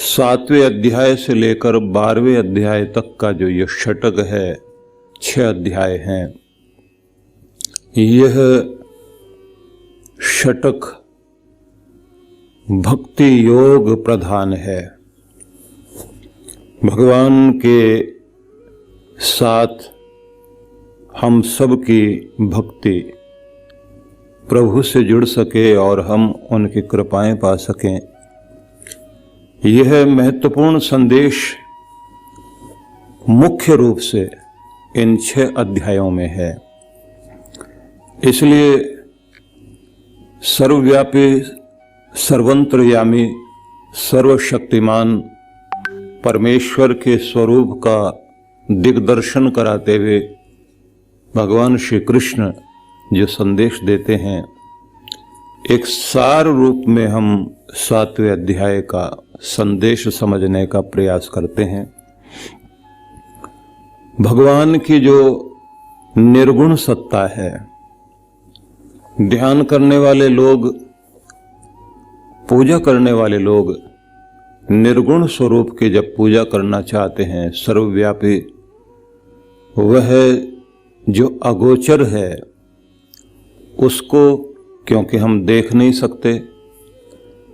7वें अध्याय से लेकर 12वें अध्याय तक का जो ये षटक है, 6 अध्याय हैं। यह षटक भक्ति योग प्रधान है। भगवान के साथ हम सब की भक्ति प्रभु से जुड़ सके और हम उनकी कृपाएं पा सकें, यह महत्वपूर्ण संदेश मुख्य रूप से इन 6 अध्यायों में है। इसलिए सर्वव्यापी, सर्वंतर्यामी, सर्वशक्तिमान परमेश्वर के स्वरूप का दिग्दर्शन कराते हुए भगवान श्री कृष्ण जो संदेश देते हैं, एक सार रूप में हम 7वें अध्याय का संदेश समझने का प्रयास करते हैं। भगवान की जो निर्गुण सत्ता है, ध्यान करने वाले लोग, पूजा करने वाले लोग निर्गुण स्वरूप की जब पूजा करना चाहते हैं, सर्वव्यापी, वह जो अगोचर है उसको क्योंकि हम देख नहीं सकते,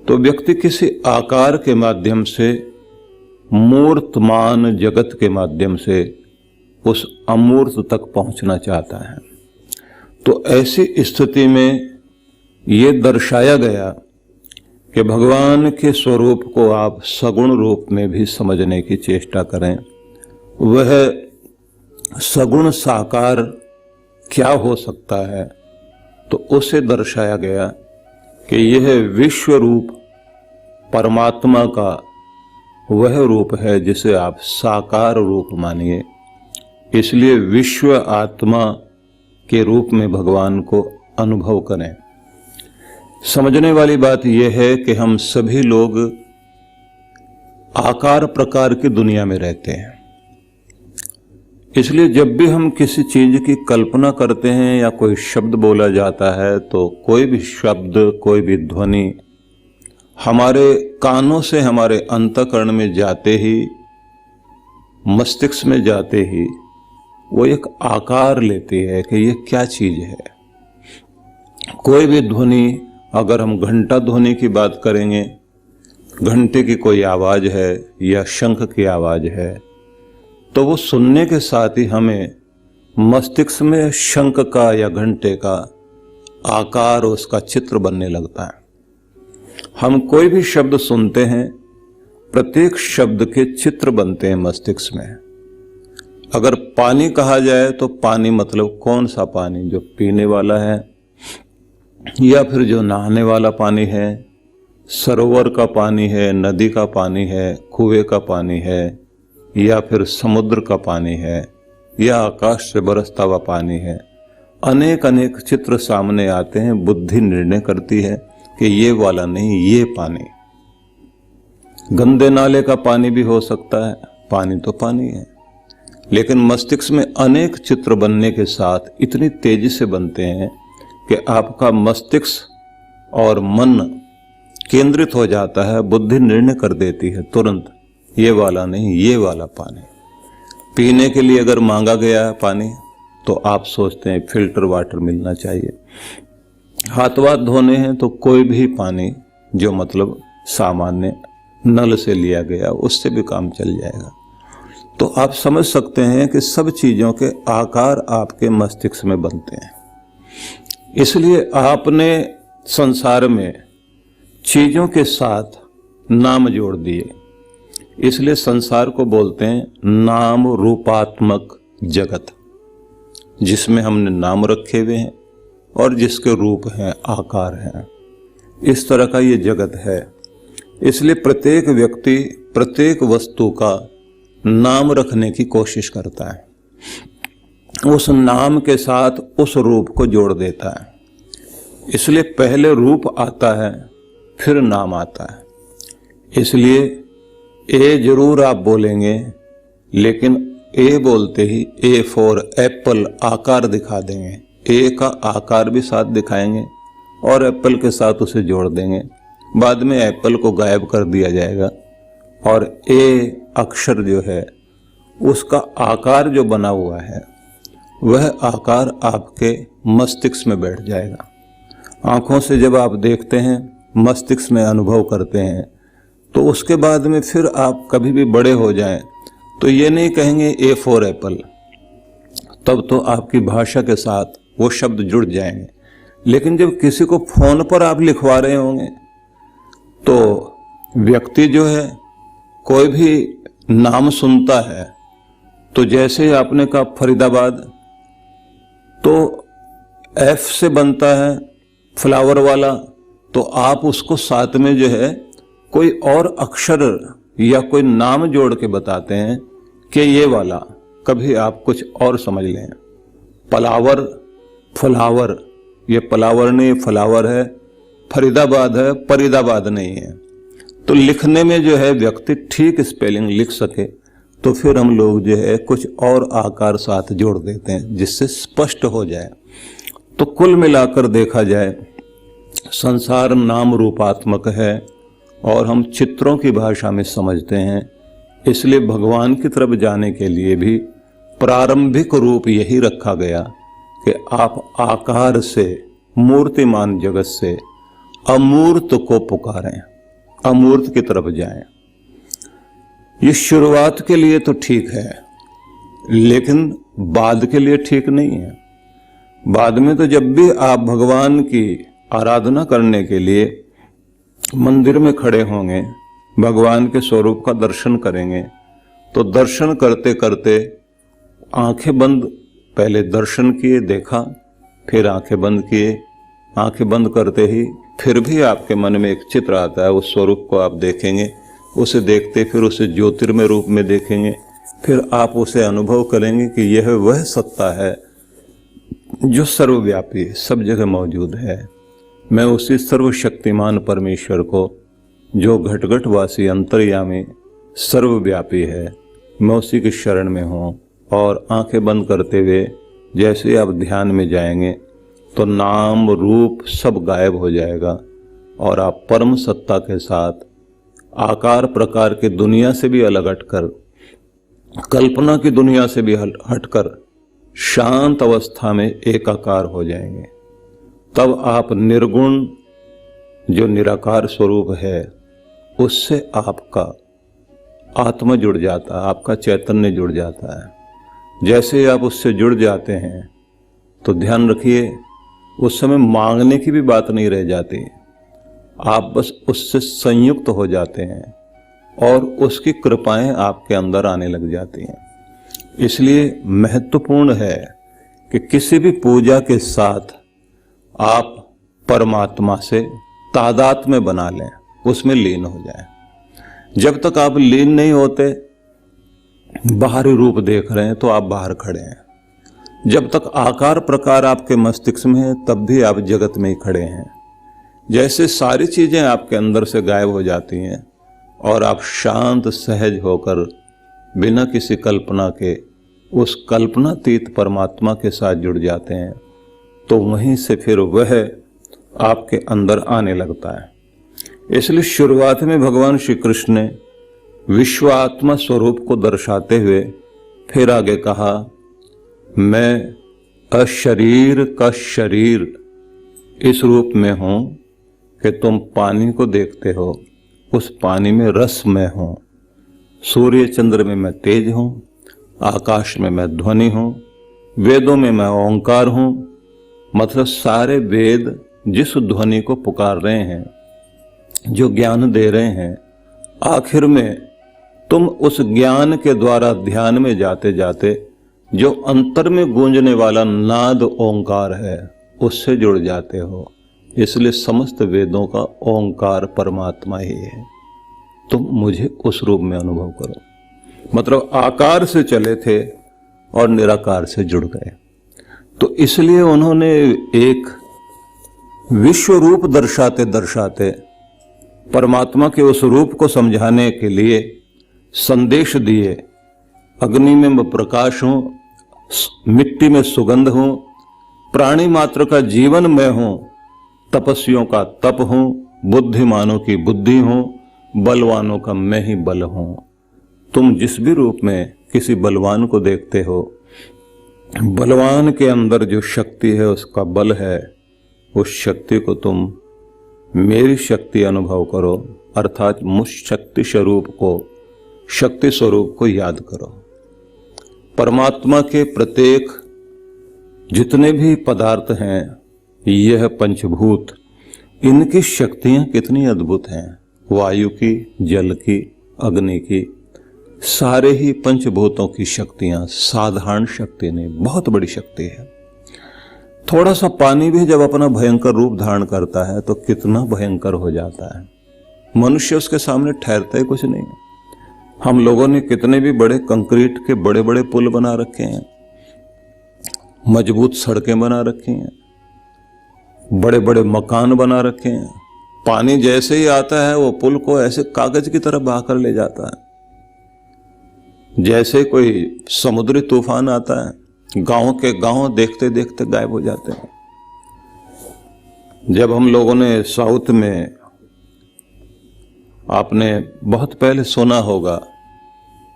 तो व्यक्ति किसी आकार के माध्यम से, मूर्तमान जगत के माध्यम से उस अमूर्त तक पहुंचना चाहता है। तो ऐसी स्थिति में ये दर्शाया गया कि भगवान के स्वरूप को आप सगुण रूप में भी समझने की चेष्टा करें। वह सगुण साकार क्या हो सकता है, तो उसे दर्शाया गया कि यह विश्व रूप परमात्मा का वह रूप है जिसे आप साकार रूप मानिए। इसलिए विश्व आत्मा के रूप में भगवान को अनुभव करें। समझने वाली बात यह है कि हम सभी लोग आकार प्रकार की दुनिया में रहते हैं। इसलिए जब भी हम किसी चीज की कल्पना करते हैं या कोई शब्द बोला जाता है, तो कोई भी शब्द, कोई भी ध्वनि हमारे कानों से हमारे अंतःकरण में जाते ही, मस्तिष्क में जाते ही वो एक आकार लेती है कि ये क्या चीज है। कोई भी ध्वनि, अगर हम घंटा ध्वनि की बात करेंगे, घंटे की कोई आवाज है या शंख की आवाज है, तो वो सुनने के साथ ही हमें मस्तिष्क में शंख का या घंटे का आकार, उसका चित्र बनने लगता है। हम कोई भी शब्द सुनते हैं, प्रत्येक शब्द के चित्र बनते हैं मस्तिष्क में। अगर पानी कहा जाए तो पानी मतलब कौन सा पानी, जो पीने वाला है या फिर जो नहाने वाला पानी है, सरोवर का पानी है, नदी का पानी है, कुएं का पानी है, या फिर समुद्र का पानी है, या आकाश से बरसता हुआ पानी है। अनेक अनेक चित्र सामने आते हैं। बुद्धि निर्णय करती है कि ये वाला नहीं, ये पानी। गंदे नाले का पानी भी हो सकता है, पानी तो पानी है। लेकिन मस्तिष्क में अनेक चित्र बनने के साथ इतनी तेजी से बनते हैं कि आपका मस्तिष्क और मन केंद्रित हो जाता है। बुद्धि निर्णय कर देती है तुरंत, ये वाला नहीं, ये वाला पानी। पीने के लिए अगर मांगा गया है पानी, तो आप सोचते हैं फिल्टर वाटर मिलना चाहिए। हाथ वाथ धोने हैं तो कोई भी पानी जो मतलब सामान्य नल से लिया गया, उससे भी काम चल जाएगा। तो आप समझ सकते हैं कि सब चीजों के आकार आपके मस्तिष्क में बनते हैं। इसलिए आपने संसार में चीजों के साथ नाम जोड़ दिए। इसलिए संसार को बोलते हैं नाम रूपात्मक जगत, जिसमें हमने नाम रखे हुए हैं और जिसके रूप हैं, आकार हैं। इस तरह का ये जगत है। इसलिए प्रत्येक व्यक्ति प्रत्येक वस्तु का नाम रखने की कोशिश करता है, उस नाम के साथ उस रूप को जोड़ देता है। इसलिए पहले रूप आता है, फिर नाम आता है। इसलिए ए जरूर आप बोलेंगे, लेकिन ए बोलते ही ए फॉर एप्पल आकार दिखा देंगे। ए का आकार भी साथ दिखाएंगे और एप्पल के साथ उसे जोड़ देंगे। बाद में एप्पल को गायब कर दिया जाएगा और ए अक्षर जो है उसका आकार जो बना हुआ है वह आकार आपके मस्तिष्क में बैठ जाएगा। आंखों से जब आप देखते हैं, मस्तिष्क में अनुभव करते हैं, तो उसके बाद में फिर आप कभी भी बड़े हो जाएं तो ये नहीं कहेंगे ए फॉर एप्पल, तब तो आपकी भाषा के साथ वो शब्द जुड़ जाएंगे। लेकिन जब किसी को फोन पर आप लिखवा रहे होंगे तो व्यक्ति जो है कोई भी नाम सुनता है, तो जैसे आपने कहा फरीदाबाद, तो एफ से बनता है फ्लावर वाला, तो आप उसको साथ में जो है कोई और अक्षर या कोई नाम जोड़ के बताते हैं कि ये वाला, कभी आप कुछ और समझ लें। पलावर, फ्लावर, ये पलावर नहीं फ्लावर है, फरीदाबाद है, फरीदाबाद नहीं है। तो लिखने में जो है व्यक्ति ठीक स्पेलिंग लिख सके तो फिर हम लोग जो है कुछ और आकार साथ जोड़ देते हैं जिससे स्पष्ट हो जाए। तो कुल मिलाकर देखा जाए संसार नाम रूपात्मक है और हम चित्रों की भाषा में समझते हैं, इसलिए भगवान की तरफ जाने के लिए भी प्रारंभिक रूप यही रखा गया कि आप आकार से, मूर्तिमान जगत से अमूर्त को पुकारें, अमूर्त की तरफ जाएं। ये शुरुआत के लिए तो ठीक है, लेकिन बाद के लिए ठीक नहीं है। बाद में तो जब भी आप भगवान की आराधना करने के लिए मंदिर में खड़े होंगे, भगवान के स्वरूप का दर्शन करेंगे, तो दर्शन करते करते आंखें बंद, पहले दर्शन किए, देखा, फिर आंखें बंद किए, आंखें बंद करते ही फिर भी आपके मन में एक चित्र आता है, उस स्वरूप को आप देखेंगे, उसे देखते फिर उसे ज्योतिर्मय रूप में देखेंगे, फिर आप उसे अनुभव करेंगे कि यह वह सत्ता है जो सर्वव्यापी, सब जगह मौजूद है। मैं उसी सर्वशक्तिमान परमेश्वर को, जो घटघटवासी अंतर्यामी सर्वव्यापी है, मैं उसी की शरण में हूँ। और आंखें बंद करते हुए जैसे आप ध्यान में जाएंगे तो नाम रूप सब गायब हो जाएगा और आप परम सत्ता के साथ आकार प्रकार की दुनिया से भी अलग हटकर, कल्पना की दुनिया से भी हटकर शांत अवस्था में एकाकार हो जाएंगे। तब आप निर्गुण, जो निराकार स्वरूप है, उससे आपका आत्मा जुड़ जाता है, आपका चैतन्य जुड़ जाता है। जैसे आप उससे जुड़ जाते हैं तो ध्यान रखिए, उस समय मांगने की भी बात नहीं रह जाती, आप बस उससे संयुक्त हो जाते हैं और उसकी कृपाएं आपके अंदर आने लग जाती हैं। इसलिए महत्वपूर्ण है कि किसी भी पूजा के साथ आप परमात्मा से तादात्म्य बना लें, उसमें लीन हो जाएं। जब तक आप लीन नहीं होते, बाहरी रूप देख रहे हैं तो आप बाहर खड़े हैं। जब तक आकार प्रकार आपके मस्तिष्क में है तब भी आप जगत में ही खड़े हैं। जैसे सारी चीजें आपके अंदर से गायब हो जाती हैं और आप शांत सहज होकर बिना किसी कल्पना के उस कल्पनातीत परमात्मा के साथ जुड़ जाते हैं, तो वहीं से फिर वह आपके अंदर आने लगता है। इसलिए शुरुआत में भगवान श्री कृष्ण ने विश्वात्मा स्वरूप को दर्शाते हुए फिर आगे कहा, मैं अशरीर का शरीर इस रूप में हूं कि तुम पानी को देखते हो, उस पानी में रस में हूं। सूर्य चंद्र में मैं तेज हूं, आकाश में मैं ध्वनि हूं, वेदों में मैं ओंकार हूं। मतलब सारे वेद जिस ध्वनि को पुकार रहे हैं, जो ज्ञान दे रहे हैं, आखिर में तुम उस ज्ञान के द्वारा ध्यान में जाते जाते जो अंतर में गूंजने वाला नाद ओंकार है, उससे जुड़ जाते हो। इसलिए समस्त वेदों का ओंकार परमात्मा ही है। तुम मुझे उस रूप में अनुभव करो। मतलब आकार से चले थे और निराकार से जुड़ गए। तो इसलिए उन्होंने एक विश्व रूप दर्शाते दर्शाते परमात्मा के उस रूप को समझाने के लिए संदेश दिए। अग्नि में मैं प्रकाश हूं, मिट्टी में सुगंध हूं, प्राणी मात्र का जीवन मैं हूं, तपस्वियों का तप हूं, बुद्धिमानों की बुद्धि हूं, बलवानों का मैं ही बल हूं। तुम जिस भी रूप में किसी बलवान को देखते हो, बलवान के अंदर जो शक्ति है उसका बल है, उस शक्ति को तुम मेरी शक्ति अनुभव करो, अर्थात मुझ शक्ति स्वरूप को, शक्ति स्वरूप को याद करो। परमात्मा के प्रत्येक जितने भी पदार्थ हैं, यह पंचभूत, इनकी शक्तियां कितनी अद्भुत हैं। वायु की, जल की, अग्नि की, सारे ही पंचभूतों की शक्तियां साधारण शक्ति नहीं, बहुत बड़ी शक्ति है। थोड़ा सा पानी भी जब अपना भयंकर रूप धारण करता है तो कितना भयंकर हो जाता है। मनुष्य उसके सामने ठहरता ही कुछ नहीं है। हम लोगों ने कितने भी बड़े कंक्रीट के बड़े बड़े पुल बना रखे हैं, मजबूत सड़कें बना रखी हैं, बड़े बड़े मकान बना रखे हैं। पानी जैसे ही आता है वो पुल को ऐसे कागज की तरह बहाकर ले जाता है। जैसे कोई समुद्री तूफान आता है, गांव के गांव देखते देखते गायब हो जाते हैं। जब हम लोगों ने साउथ में, आपने बहुत पहले सुना होगा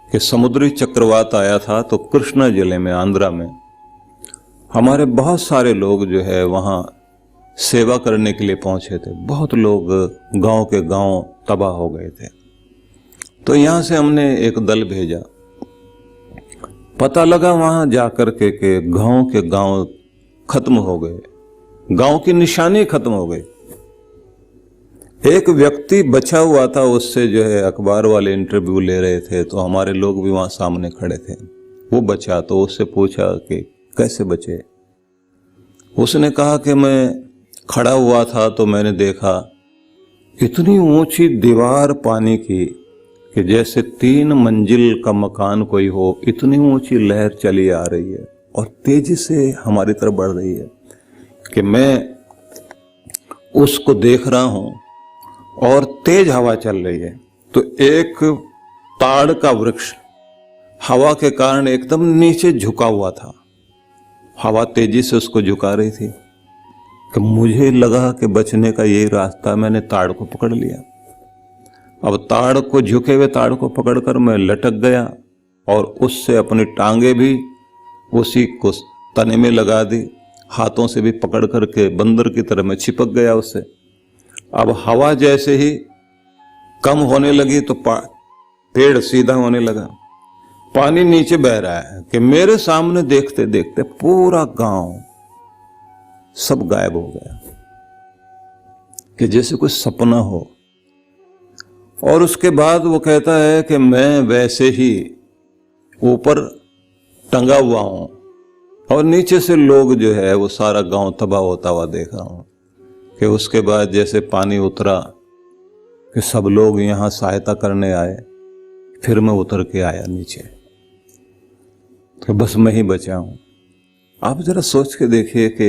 कि समुद्री चक्रवात आया था, तो कृष्णा जिले में, आंध्रा में, हमारे बहुत सारे लोग जो है वहां सेवा करने के लिए पहुंचे थे। बहुत लोग गांव के गांव तबाह हो गए थे। तो यहां से हमने एक दल भेजा। पता लगा वहां जाकर के गांव खत्म हो गए, गांव की निशानी खत्म हो गई। एक व्यक्ति बचा हुआ था, उससे जो है अखबार वाले इंटरव्यू ले रहे थे, तो हमारे लोग भी वहां सामने खड़े थे। वो बचा, तो उससे पूछा कि कैसे बचे। उसने कहा कि मैं खड़ा हुआ था तो मैंने देखा इतनी ऊंची दीवार पानी की कि जैसे 3 मंजिल का मकान कोई हो, इतनी ऊंची लहर चली आ रही है और तेजी से हमारी तरफ बढ़ रही है कि मैं उसको देख रहा हूं और तेज हवा चल रही है। तो एक ताड़ का वृक्ष हवा के कारण एकदम नीचे झुका हुआ था। हवा तेजी से उसको झुका रही थी कि मुझे लगा कि बचने का यही रास्ता, मैंने ताड़ को पकड़ लिया। अब ताड़ को, झुके हुए ताड़ को पकड़कर मैं लटक गया और उससे अपनी टांगे भी उसी को तने में लगा दी, हाथों से भी पकड़ करके बंदर की तरह मैं चिपक गया उससे। अब हवा जैसे ही कम होने लगी तो पेड़ सीधा होने लगा, पानी नीचे बह रहा है कि मेरे सामने देखते देखते पूरा गांव सब गायब हो गया, कि जैसे कोई सपना हो। और उसके बाद वो कहता है कि मैं वैसे ही ऊपर टंगा हुआ हूं और नीचे से लोग जो है वो सारा गांव तबाह होता हुआ देख रहा हूं। कि उसके बाद जैसे पानी उतरा कि सब लोग यहां सहायता करने आए, फिर मैं उतर के आया नीचे, तो बस मैं ही बचा हूं। आप जरा सोच के देखिए कि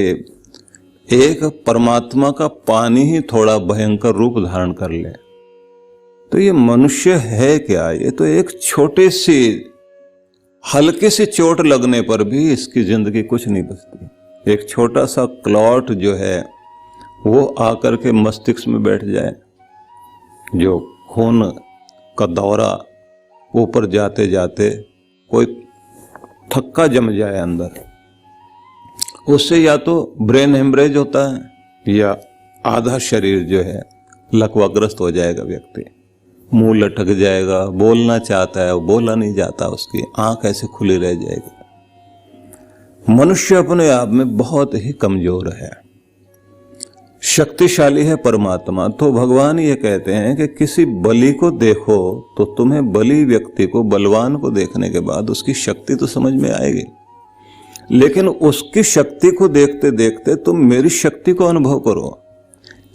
एक परमात्मा का पानी ही थोड़ा भयंकर रूप धारण कर ले, तो ये मनुष्य है क्या? ये तो एक छोटी सी हल्की सी चोट लगने पर भी इसकी जिंदगी कुछ नहीं बचती। एक छोटा सा क्लॉट जो है वो आकर के मस्तिष्क में बैठ जाए, जो खून का दौरा ऊपर जाते जाते कोई थक्का जम जाए अंदर, उससे या तो ब्रेन हेमरेज होता है या आधा शरीर जो है लकवाग्रस्त हो जाएगा व्यक्ति, मुंह लटक जाएगा, बोलना चाहता है वो बोला नहीं जाता, उसकी आंख ऐसे खुली रह जाएगी। मनुष्य अपने आप में बहुत ही कमजोर है, शक्तिशाली है परमात्मा। तो भगवान ये कहते हैं कि किसी बलि को देखो तो तुम्हें बलि व्यक्ति को, बलवान को देखने के बाद उसकी शक्ति तो समझ में आएगी, लेकिन उसकी शक्ति को देखते देखते तुम मेरी शक्ति को अनुभव करो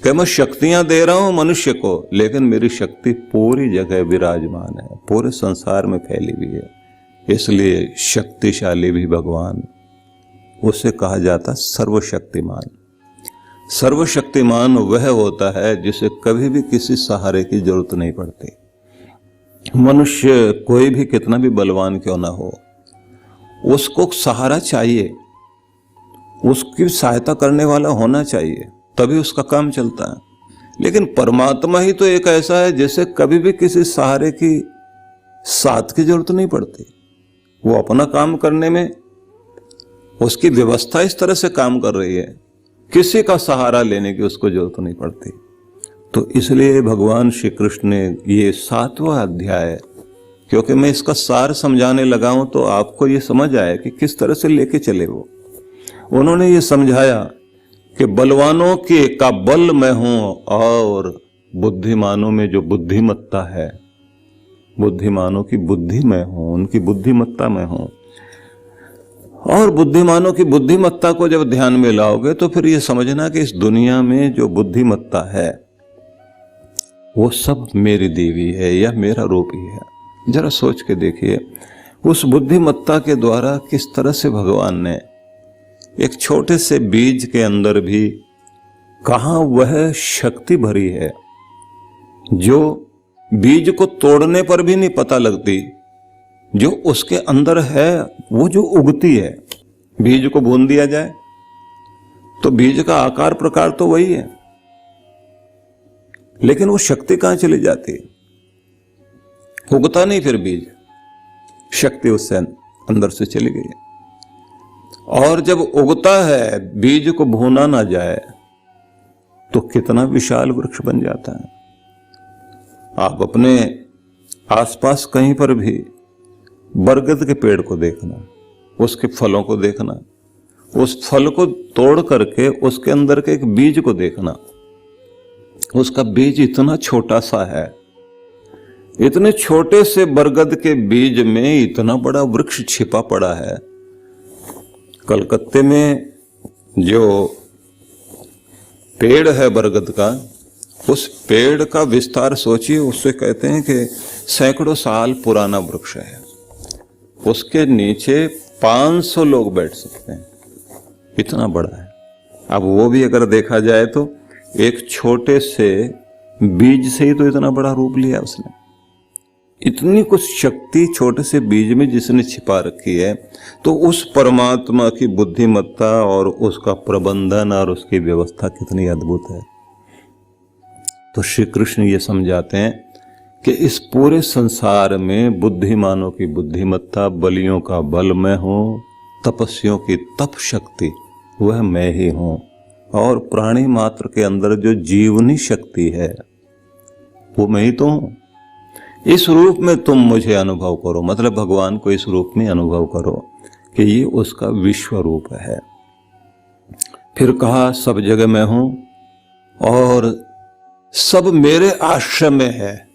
कि मैं शक्तियां दे रहा हूं मनुष्य को, लेकिन मेरी शक्ति पूरी जगह विराजमान है, पूरे संसार में फैली हुई है। इसलिए शक्तिशाली भी भगवान, उसे कहा जाता सर्वशक्तिमान। सर्वशक्तिमान वह होता है जिसे कभी भी किसी सहारे की जरूरत नहीं पड़ती। मनुष्य कोई भी कितना भी बलवान क्यों ना हो, उसको सहारा चाहिए, उसकी सहायता करने वाला होना चाहिए, तभी उसका काम चलता है। लेकिन परमात्मा ही तो एक ऐसा है जिसे कभी भी किसी सहारे की साथ की जरूरत नहीं पड़ती। वो अपना काम करने में उसकी व्यवस्था इस तरह से काम कर रही है, किसी का सहारा लेने की उसको जरूरत नहीं पड़ती। तो इसलिए भगवान श्री कृष्ण ने ये 7वां अध्याय, क्योंकि मैं इसका सार समझाने लगा हूं तो आपको ये समझ आया कि किस तरह से लेके चले वो। उन्होंने ये समझाया कि बलवानों के का बल मैं हूं और बुद्धिमानों में जो बुद्धिमत्ता है, बुद्धिमानों की बुद्धि मैं हूं, उनकी बुद्धिमत्ता मैं हूं। और बुद्धिमानों की बुद्धिमत्ता को जब ध्यान में लाओगे तो फिर ये समझना कि इस दुनिया में जो बुद्धिमत्ता है वो सब मेरी देवी है या मेरा रूप ही है। जरा सोच के देखिए, उस बुद्धिमत्ता के द्वारा किस तरह से भगवान ने एक छोटे से बीज के अंदर भी कहां वह शक्ति भरी है जो बीज को तोड़ने पर भी नहीं पता लगती, जो उसके अंदर है वो जो उगती है। बीज को भून दिया जाए तो बीज का आकार प्रकार तो वही है, लेकिन वो शक्ति कहां चली जाती है? उगता नहीं फिर बीज, शक्ति उससे अंदर से चली गई। और जब उगता है, बीज को भूना ना जाए तो कितना विशाल वृक्ष बन जाता है। आप अपने आसपास कहीं पर भी बरगद के पेड़ को देखना, उसके फलों को देखना, उस फल को तोड़ करके उसके अंदर के एक बीज को देखना। उसका बीज इतना छोटा सा है, इतने छोटे से बरगद के बीज में इतना बड़ा वृक्ष छिपा पड़ा है। कलकत्ते में जो पेड़ है बरगद का, उस पेड़ का विस्तार सोचिए। उससे कहते हैं कि सैकड़ों साल पुराना वृक्ष है, उसके नीचे 500 लोग बैठ सकते हैं, इतना बड़ा है। अब वो भी अगर देखा जाए तो एक छोटे से बीज से ही तो इतना बड़ा रूप लिया उसने। इतनी कुछ शक्ति छोटे से बीज में जिसने छिपा रखी है, तो उस परमात्मा की बुद्धिमत्ता और उसका प्रबंधन और उसकी व्यवस्था कितनी अद्भुत है। तो श्री कृष्ण ये समझाते हैं कि इस पूरे संसार में बुद्धिमानों की बुद्धिमत्ता, बलियों का बल मैं हूं, तपस्वियों की तप शक्ति वह मैं ही हूं, और प्राणी मात्र के अंदर जो जीवनी शक्ति है वो मैं ही तो हूं। इस रूप में तुम मुझे अनुभव करो, मतलब भगवान को इस रूप में अनुभव करो कि ये उसका विश्व रूप है। फिर कहा सब जगह मैं हूं और सब मेरे आश्रय में है,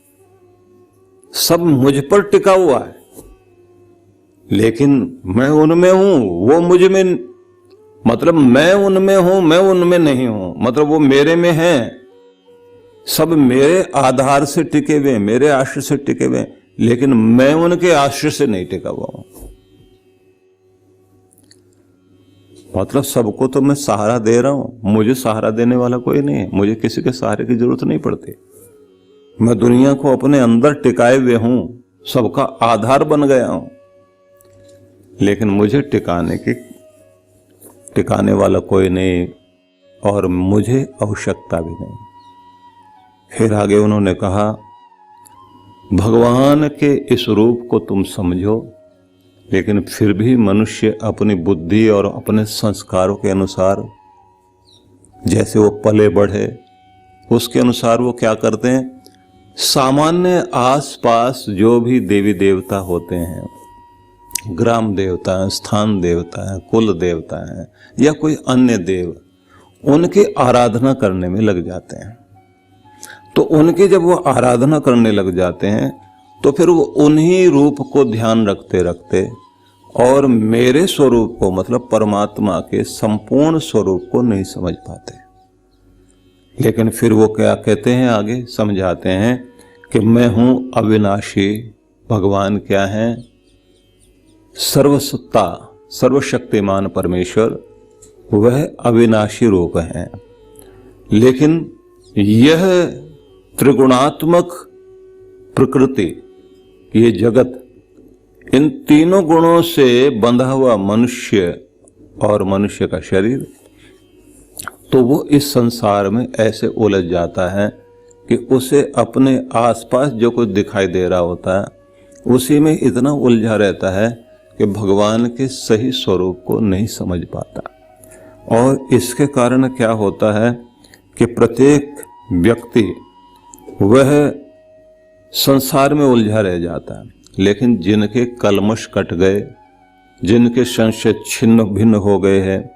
सब मुझ पर टिका हुआ है, लेकिन मैं उनमें हूं, वो मुझ में, मतलब मैं उनमें हूं, मैं उनमें नहीं हूं, मतलब वो मेरे में है। सब मेरे आधार से टिके हुए, मेरे आश्रय से टिके हुए, लेकिन मैं उनके आश्रय से नहीं टिका हुआ हूं। मतलब सबको तो मैं सहारा दे रहा हूं, मुझे सहारा देने वाला कोई नहीं है, मुझे किसी के सहारे की जरूरत नहीं पड़ती। मैं दुनिया को अपने अंदर टिकाए हुए हूं, सबका आधार बन गया हूं, लेकिन मुझे टिकाने वाला कोई नहीं और मुझे आवश्यकता भी नहीं। फिर आगे उन्होंने कहा भगवान के इस रूप को तुम समझो, लेकिन फिर भी मनुष्य अपनी बुद्धि और अपने संस्कारों के अनुसार, जैसे वो पले बढ़े उसके अनुसार वो क्या करते हैं, सामान्य आसपास जो भी देवी देवता होते हैं, ग्राम देवता हैं, स्थान देवता हैं, कुल देवता हैं या कोई अन्य देव, उनकी आराधना करने में लग जाते हैं। तो उनकी जब वो आराधना करने लग जाते हैं तो फिर वो उन्हीं रूप को ध्यान रखते रखते और मेरे स्वरूप को, मतलब परमात्मा के संपूर्ण स्वरूप को नहीं समझ पाते। लेकिन फिर वो क्या कहते हैं, आगे समझाते हैं कि मैं हूं अविनाशी। भगवान क्या है? सर्वसत्ता, सर्वशक्तिमान परमेश्वर, वह अविनाशी रूप है। लेकिन यह त्रिगुणात्मक प्रकृति, ये जगत, इन तीनों गुणों से बंधा हुआ मनुष्य और मनुष्य का शरीर तो वो इस संसार में ऐसे उलझ जाता है कि उसे अपने आसपास जो कुछ दिखाई दे रहा होता है उसी में इतना उलझा रहता है कि भगवान के सही स्वरूप को नहीं समझ पाता। और इसके कारण क्या होता है कि प्रत्येक व्यक्ति वह संसार में उलझा रह जाता है। लेकिन जिनके कलमश कट गए, जिनके संशय छिन्न भिन्न हो गए हैं,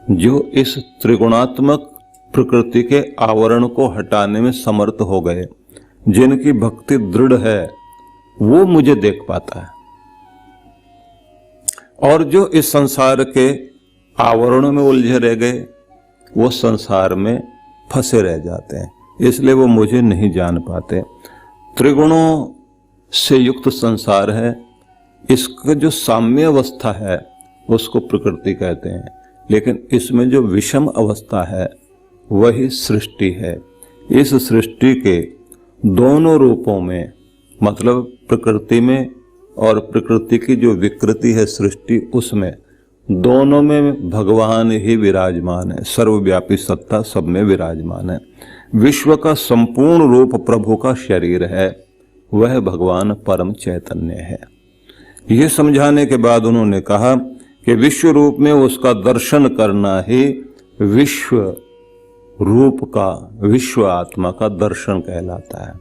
जो इस त्रिगुणात्मक प्रकृति के आवरण को हटाने में समर्थ हो गए, जिनकी भक्ति दृढ़ है, वो मुझे देख पाता है। और जो इस संसार के आवरणों में उलझे रह गए, वो संसार में फंसे रह जाते हैं, इसलिए वो मुझे नहीं जान पाते। त्रिगुणों से युक्त संसार है, इसका जो साम्य अवस्था है उसको प्रकृति कहते हैं, लेकिन इसमें जो विषम अवस्था है वही सृष्टि है। इस सृष्टि के दोनों रूपों में, मतलब प्रकृति में और प्रकृति की जो विकृति है सृष्टि, उसमें दोनों में भगवान ही विराजमान है। सर्वव्यापी सत्ता सब में विराजमान है। विश्व का संपूर्ण रूप प्रभु का शरीर है, वह भगवान परम चैतन्य है। यह समझाने के बाद उन्होंने कहा कि विश्व रूप में उसका दर्शन करना ही विश्व रूप का, विश्व आत्मा का दर्शन कहलाता है।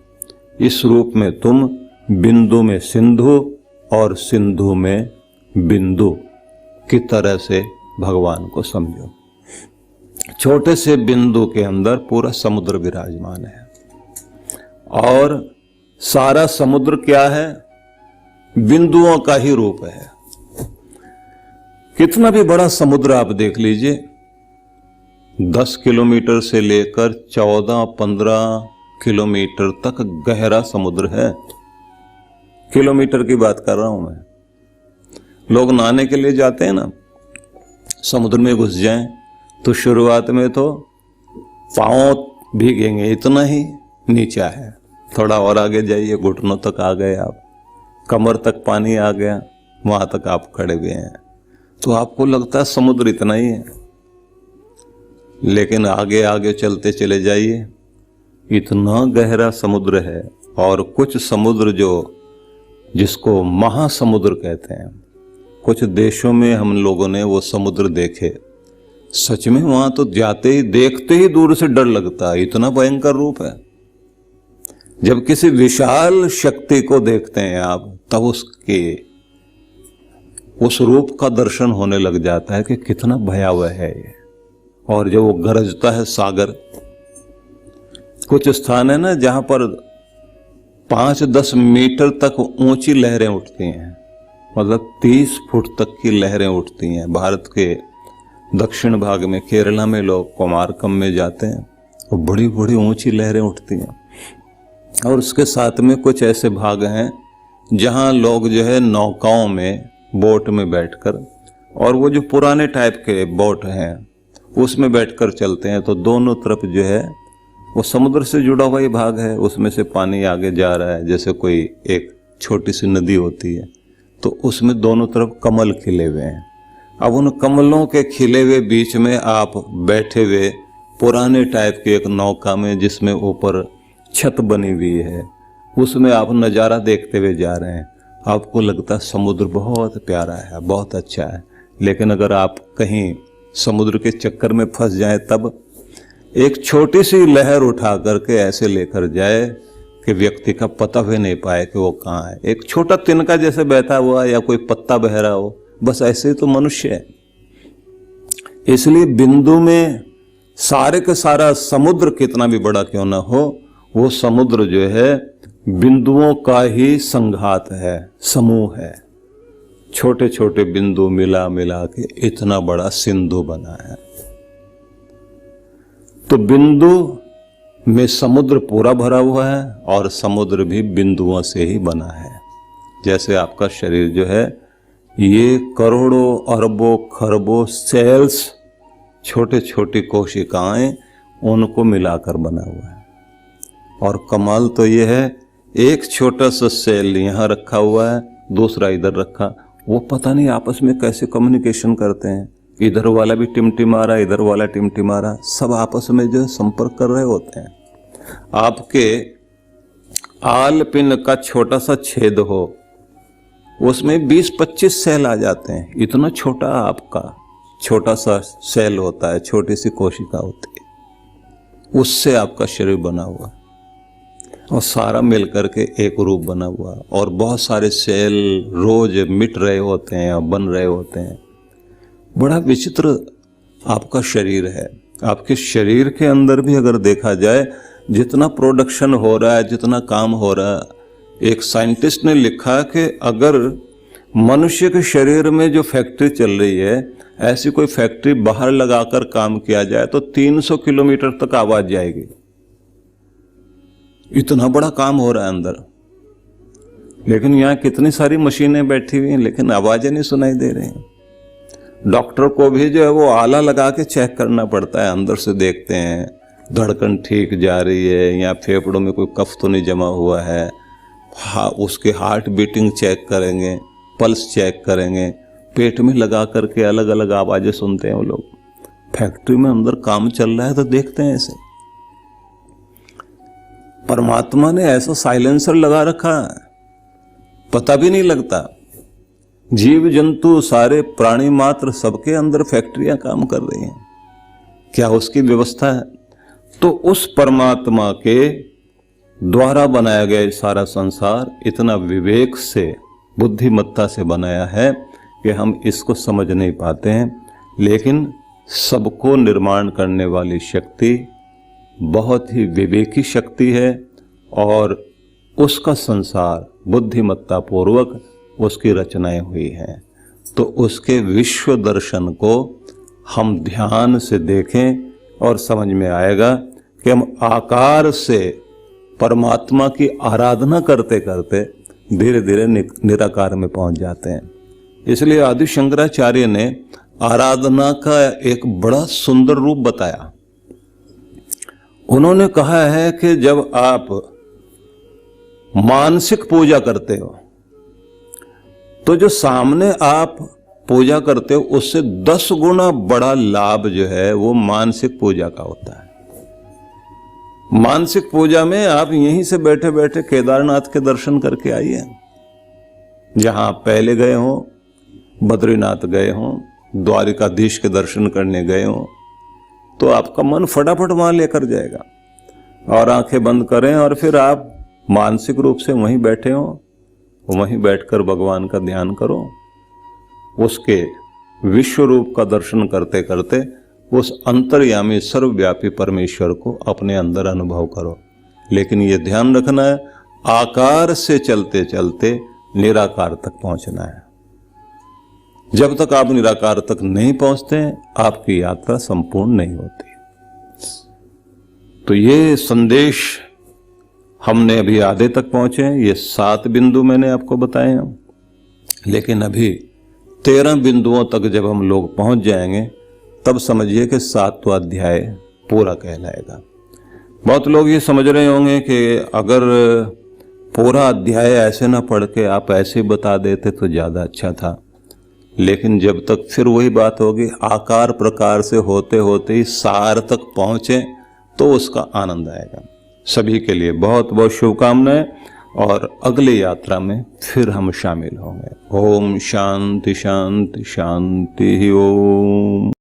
इस रूप में तुम बिंदु में सिंधु और सिंधु में बिंदु की तरह से भगवान को समझो। छोटे से बिंदु के अंदर पूरा समुद्र विराजमान है, और सारा समुद्र क्या है? बिंदुओं का ही रूप है। कितना भी बड़ा समुद्र आप देख लीजिए, 10 किलोमीटर से लेकर 14-15 किलोमीटर तक गहरा समुद्र है। किलोमीटर की बात कर रहा हूं मैं। लोग नहाने के लिए जाते हैं ना, समुद्र में घुस जाएं तो शुरुआत में तो पांव भीगेंगे, इतना ही नीचा है। थोड़ा और आगे जाइए, घुटनों तक आ गए आप, कमर तक पानी आ गया, वहां तक आप खड़े हुए हैं, तो आपको लगता है समुद्र इतना ही है। लेकिन आगे आगे चलते चले जाइए, इतना गहरा समुद्र है। और कुछ समुद्र जिसको महासमुद्र कहते हैं, कुछ देशों में हम लोगों ने वो समुद्र देखे। सच में वहां तो जाते ही, देखते ही दूर से डर लगता है, इतना भयंकर रूप है। जब किसी विशाल शक्ति को देखते हैं आप, तब उस रूप का दर्शन होने लग जाता है कि कितना भयावह है ये। और जब वो गरजता है सागर, कुछ स्थान है ना जहां पर 5-10 मीटर तक ऊंची लहरें उठती हैं, मतलब 30 फुट तक की लहरें उठती हैं। भारत के दक्षिण भाग में, केरला में लोग कुमारकम में जाते हैं, और बड़ी बड़ी ऊंची लहरें उठती हैं। और उसके साथ में कुछ ऐसे भाग हैं जहां लोग नौकाओं में, बोट में बैठकर, और वो जो पुराने टाइप के बोट हैं उसमें बैठकर चलते हैं, तो दोनों तरफ वो समुद्र से जुड़ा हुआ ही भाग है, उसमें से पानी आगे जा रहा है। जैसे कोई एक छोटी सी नदी होती है, तो उसमें दोनों तरफ कमल खिले हुए हैं। अब उन कमलों के खिले हुए बीच में आप बैठे हुए पुराने टाइप के एक नौका में, जिसमें ऊपर छत बनी हुई है, उसमें आप नज़ारा देखते हुए जा रहे हैं। आपको लगता है समुद्र बहुत प्यारा है, बहुत अच्छा है। लेकिन अगर आप कहीं समुद्र के चक्कर में फंस जाए, तब एक छोटी सी लहर उठा करके ऐसे लेकर जाए कि व्यक्ति का पता भी नहीं पाए कि वो कहाँ है। एक छोटा तिनका जैसे बैठा हुआ, या कोई पत्ता बह रहा हो, बस ऐसे ही तो मनुष्य है। इसलिए बिंदु में सारे का सारा समुद्र कितना भी बड़ा क्यों ना हो, वो समुद्र बिंदुओं का ही संघात है, समूह है। छोटे छोटे बिंदु मिला मिला के इतना बड़ा सिंधु बना है। तो बिंदु में समुद्र पूरा भरा हुआ है, और समुद्र भी बिंदुओं से ही बना है। जैसे आपका शरीर ये करोड़ों अरबों खरबों सेल्स, छोटे छोटी कोशिकाएं, उनको मिलाकर बना हुआ है। और कमाल तो ये है, एक छोटा सा सेल यहाँ रखा हुआ है, दूसरा इधर रखा, वो पता नहीं आपस में कैसे कम्युनिकेशन करते हैं, इधर वाला भी टिमटिमा रहा, इधर वाला टिमटिमा रहा, सब आपस में जो संपर्क कर रहे होते हैं। आपके आल पिंड का छोटा सा छेद हो, उसमें 20-25 सेल आ जाते हैं। इतना छोटा आपका छोटा सा सेल होता है, छोटी सी कोशिका होती है, उससे आपका शरीर बना हुआ और सारा मिल करके एक रूप बना हुआ, और बहुत सारे सेल रोज मिट रहे होते हैं और बन रहे होते हैं। बड़ा विचित्र आपका शरीर है। आपके शरीर के अंदर भी अगर देखा जाए, जितना प्रोडक्शन हो रहा है, जितना काम हो रहा है, एक साइंटिस्ट ने लिखा कि अगर मनुष्य के शरीर में जो फैक्ट्री चल रही है, ऐसी कोई फैक्ट्री बाहर लगाकर काम किया जाए तो 300 किलोमीटर तक आवाज जाएगी। इतना बड़ा काम हो रहा है अंदर, लेकिन यहाँ कितनी सारी मशीनें बैठी हुई हैं, लेकिन आवाजें नहीं सुनाई दे रही हैं। डॉक्टर को भी जो है वो आला लगा के चेक करना पड़ता है, अंदर से देखते हैं धड़कन ठीक जा रही है या फेफड़ों में कोई कफ तो नहीं जमा हुआ है। उसके हार्ट बीटिंग चेक करेंगे, पल्स चेक करेंगे, पेट में लगा करके अलग अलग आवाजें सुनते हैं वो लोग। फैक्ट्री में अंदर काम चल रहा है तो देखते हैं ऐसे। परमात्मा ने ऐसा साइलेंसर लगा रखा है, पता भी नहीं लगता। जीव जंतु सारे प्राणी मात्र सबके अंदर फैक्ट्रियां काम कर रही हैं। क्या उसकी व्यवस्था है? तो उस परमात्मा के द्वारा बनाया गया सारा संसार इतना विवेक से, बुद्धिमत्ता से बनाया है कि हम इसको समझ नहीं पाते हैं। लेकिन सबको निर्माण करने वाली शक्ति बहुत ही विवेकी शक्ति है, और उसका संसार बुद्धिमत्ता पूर्वक उसकी रचनाएं हुई हैं। तो उसके विश्व दर्शन को हम ध्यान से देखें और समझ में आएगा कि हम आकार से परमात्मा की आराधना करते करते धीरे धीरे निराकार में पहुंच जाते हैं। इसलिए आदि शंकराचार्य ने आराधना का एक बड़ा सुंदर रूप बताया। उन्होंने कहा है कि जब आप मानसिक पूजा करते हो तो जो सामने आप पूजा करते हो उससे 10 गुना बड़ा लाभ जो है वो मानसिक पूजा का होता है। मानसिक पूजा में आप यहीं से बैठे बैठे केदारनाथ के दर्शन करके आइए, जहां आप पहले गए हो, बद्रीनाथ गए हो, द्वारिकाधीश के दर्शन करने गए हो, तो आपका मन फटाफट वहां लेकर जाएगा। और आंखें बंद करें और फिर आप मानसिक रूप से वहीं बैठे हो, वहीं बैठकर भगवान का ध्यान करो। उसके विश्व रूप का दर्शन करते करते उस अंतर्यामी सर्वव्यापी परमेश्वर को अपने अंदर अनुभव करो। लेकिन ये ध्यान रखना है, आकार से चलते चलते निराकार तक पहुंचना है। जब तक आप निराकार तक नहीं पहुंचते, आपकी यात्रा संपूर्ण नहीं होती। तो ये संदेश हमने अभी आधे तक पहुंचे हैं। ये 7 बिंदु मैंने आपको बताए हैं, लेकिन अभी 13 बिंदुओं तक जब हम लोग पहुंच जाएंगे तब समझिए कि 7वां अध्याय पूरा कहलाएगा। बहुत लोग ये समझ रहे होंगे कि अगर पूरा अध्याय ऐसे ना पढ़ के आप ऐसे बता देते तो ज़्यादा अच्छा था। लेकिन जब तक फिर वही बात होगी, आकार प्रकार से होते होते ही सार तक पहुँचे तो उसका आनंद आएगा। सभी के लिए बहुत बहुत शुभकामनाएं, और अगली यात्रा में फिर हम शामिल होंगे। ओम शांति शांति शांति ओम।